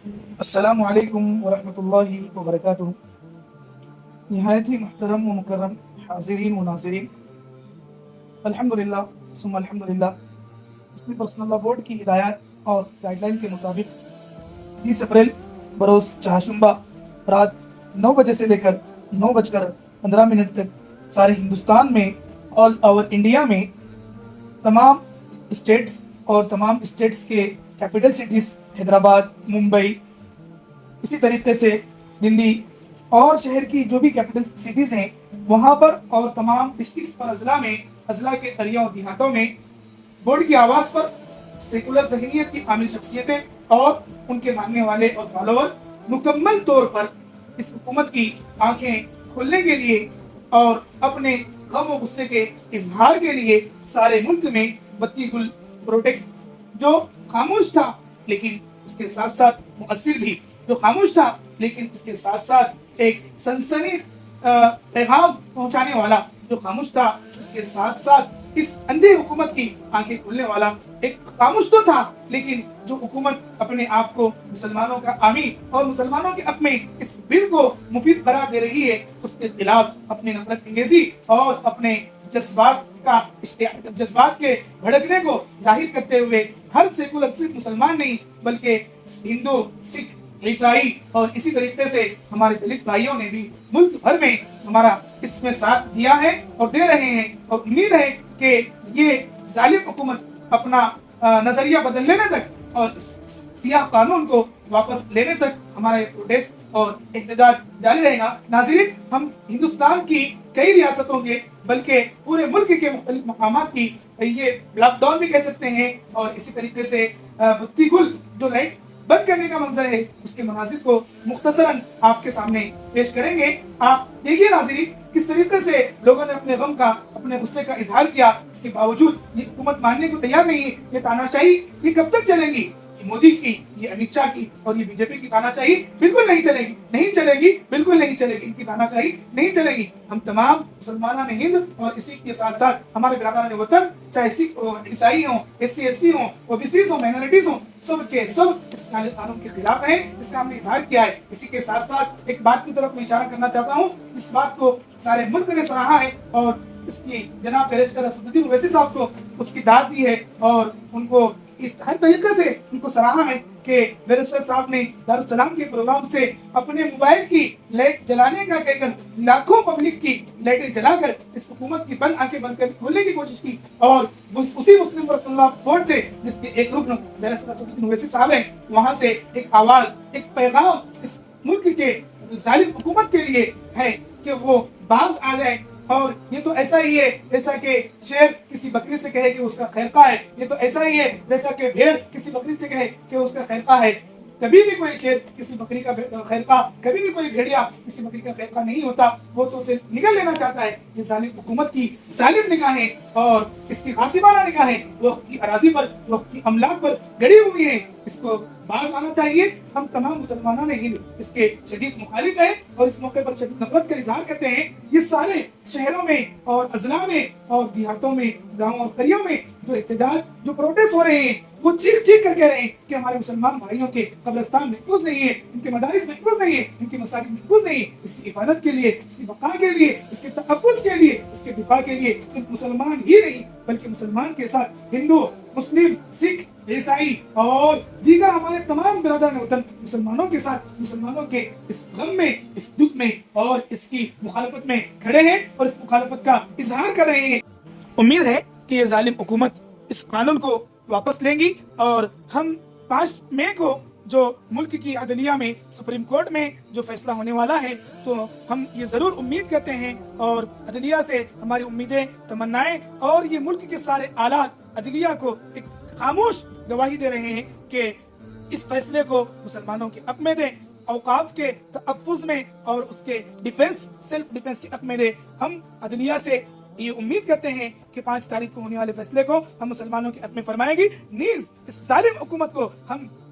السلام علیکم ورحمۃ اللہ وبرکاتہ۔ نہایت ہی محترم و مکرم حاضرین و ناظرین، الحمدللہ ثم الحمدللہ، مسلم پرسنل لا بورڈ کی ہدایات اور گائیڈ لائن کے مطابق 30 اپریل بروز چہارشنبہ رات 9 بجے سے لے کر 9:15 تک سارے ہندوستان میں، آل اوور انڈیا میں، تمام اسٹیٹس اور تمام اسٹیٹس کے کیپٹل سٹیز حیدرآباد، ممبئی، اسی طریقے سے دلی اور شہر کی جو بھی کیپٹل سٹیز ہیں وہاں پر، اور تمام ڈسٹرکٹس اور اضلاع کے اریوں اور دیہاتوں میں بورڈ کی آواز پر سیکولر ذہنیت کی حامل شخصیتیں اور ان کے ماننے والے اور فالوور مکمل طور پر اس حکومت کی آنکھیں کھولنے کے لیے اور اپنے غم و غصے کے اظہار کے لیے سارے ملک میں بتی گل پروٹیسٹ، جو خاموش تھا لیکن اس کے ساتھ ساتھ مؤثر بھی، جو خاموش تھا لیکن اس کے ساتھ ساتھ ایک سنسنی پیغام پہنچانے والا، جو خاموش تھا اس کے ساتھ ساتھ اس اندھی حکومت کی آنکھیں کھولنے والا، ایک خاموش تو تھا لیکن جو حکومت اپنے آپ کو مسلمانوں کا حامی اور مسلمانوں کے حق میں اس بل کو مفید قرار دے رہی ہے، اس کے خلاف اپنی نفرت انگیزی اور اپنے جذبات کے بھڑکنے کو ظاہر کرتے ہوئے ہر سیکولر صرف مسلمان نہیں بلکہ ہندو، سکھ، عیسائی اور اسی طریقے سے ہمارے دلت بھائیوں نے بھی ملک بھر میں ہمارا اس میں ساتھ دیا ہے اور دے رہے ہیں، اور امید ہے کہ یہ ظالم حکومت اپنا نظریہ بدل لینے تک اور سیاہ قانون کو واپس لینے تک ہمارا یہ پروٹیسٹ اور احتجاج جاری رہے گا۔ ناظرین، ہم ہندوستان کی کئی ریاستوں کے بلکہ پورے ملک کے مختلف مقامات کی یہ لاک ڈاؤن بھی کہہ سکتے ہیں، اور اسی طریقے سے بتی گل جو لائٹ بند کرنے کا منظر ہے اس کے مناظر کو مختصراً آپ کے سامنے پیش کریں گے۔ آپ دیکھیے ناظرین کس طریقے سے لوگوں نے اپنے غم کا، اپنے غصے کا اظہار کیا، اس کے باوجود یہ حکومت ماننے کو تیار نہیں ہے۔ یہ تاناشاہی یہ کب تک چلے گی؟ یہ مودی کی، یہ امت شاہ کی اور یہ بی جے پی کی تاناشاہی بالکل نہیں چلے گی، نہیں چلے گی، بالکل نہیں چلے گی، ان کی تاناشاہی نہیں چلے گی۔ ہم تمام مسلمانان ہند اور اسی کے ساتھ ساتھ ہمارے برادران وطن، چاہے سکھ ہو، عیسائی ہوں، ایس سی ایس ٹی ہوں، او بی سیز ہوں، مائنورٹیز ہوں، سب کے سب اس کالے قانون کے خلاف ہیں، اس کا ہم نے اظہار کیا ہے۔ اسی کے ساتھ ساتھ ایک بات کی طرف میں اشارہ کرنا چاہتا ہوں، اس بات کو سارے ملک نے سراہا ہے اور اس کی جناب بیرسٹر اسدالدین اویسی صاحب کو اس کی داد دی ہے، اور ان کو اس ہر طریقے سے ان کو سراہا ہے کہ بیرسٹر صاحب نے دارالسلام کے پروگرام سے اپنے موبائل کی لائٹ جلانے کا کہہ کر لاکھوں پبلک کی لائٹیں جلا کر اس حکومت کی بند آنکھیں بند کر کھولنے کی کوشش کی، اور اسی مسلم پرسنل لا بورڈ سے جس کے ایک رکن بیرسٹر اسدالدین اویسی صاحب ہیں، وہاں سے ایک آواز، ایک پیغام اس ملک کے ظالم حکومت کے لیے ہے کہ وہ باز آ جائے۔ اور یہ تو ایسا ہی ہے جیسا کہ شیر کسی بکری سے کہے کہ اس کا خیرخواہ ہے، یہ تو ایسا ہی ہے جیسا کہ بھیڑ کسی بکری سے کہے کہ اس کا خیرخواہ ہے۔ کبھی بھی کوئی شیر کسی بکری کا خیرخواہ، کبھی بھی کوئی بھیڑیا کسی بکری کا خیرخواہ نہیں ہوتا، وہ تو اسے نگل لینا چاہتا ہے۔ یہ ظالم حکومت کی ظالم نگاہیں اور اس کی غاصبانہ نگاہیں وقت کی اراضی پر، وقت کی املاک پر گڑی ہوئی ہیں، اس کو باز آنا چاہیے۔ ہم تمام مسلمانوں ہند اس کے شدید مخالف ہیں اور اس موقع پر شدید نفرت کا اظہار کرتے ہیں۔ یہ سارے شہروں میں اور اضلاع میں اور دیہاتوں میں، گاؤں اور قریوں میں جو احتجاج، جو پروٹیسٹ ہو رہے ہیں، وہ چیخ چیخ کر کہہ رہے ہیں کہ ہمارے مسلمان بھائیوں کے قبرستان محفوظ نہیں ہے، ان کے مدارس محفوظ نہیں ہے، ان کی مساجد محفوظ نہیں ہے۔ اس کی حفاظت کے لیے، اس کی بقا کے لیے، اس کے تحفظ کے لیے، اس کے دفاع کے لیے صرف مسلمان ہی نہیں بلکہ مسلمان کے ساتھ ہندو، مسلم، سکھ، عیسائی اور دیگر ہمارے تمام برادران وطن مسلمانوں کے ساتھ، مسلمانوں کے اس غم میں، اس دکھ میں اور اس کی مخالفت میں کھڑے ہیں اور اس مخالفت کا اظہار کر رہے ہیں۔ امید ہے کہ یہ ظالم حکومت اس قانون کو واپس لیں گی، اور ہم 5 مئی کو جو ملک کی عدلیہ میں، سپریم کورٹ میں جو فیصلہ ہونے والا ہے، تو ہم یہ ضرور امید کرتے ہیں اور عدلیہ سے ہماری امیدیں، تمنائیں اور یہ ملک کے سارے آلات عدلیہ کو ایک خاموش گواہی دے رہے ہیں کہ اس فیصلے کو مسلمانوں کے حق میں دیں، اوقاف کے تحفظ میں اور اس کے ڈیفنس، سیلف ڈیفنس کے حق میں دیں۔ ہم عدلیہ سے یہ امید کرتے ہیں کہ 5 تاریخ کو ہونے والے فیصلے کو ہم مسلمانوں کے حق میں فرمائے گی، نیز اس ظالم حکومت کو ہم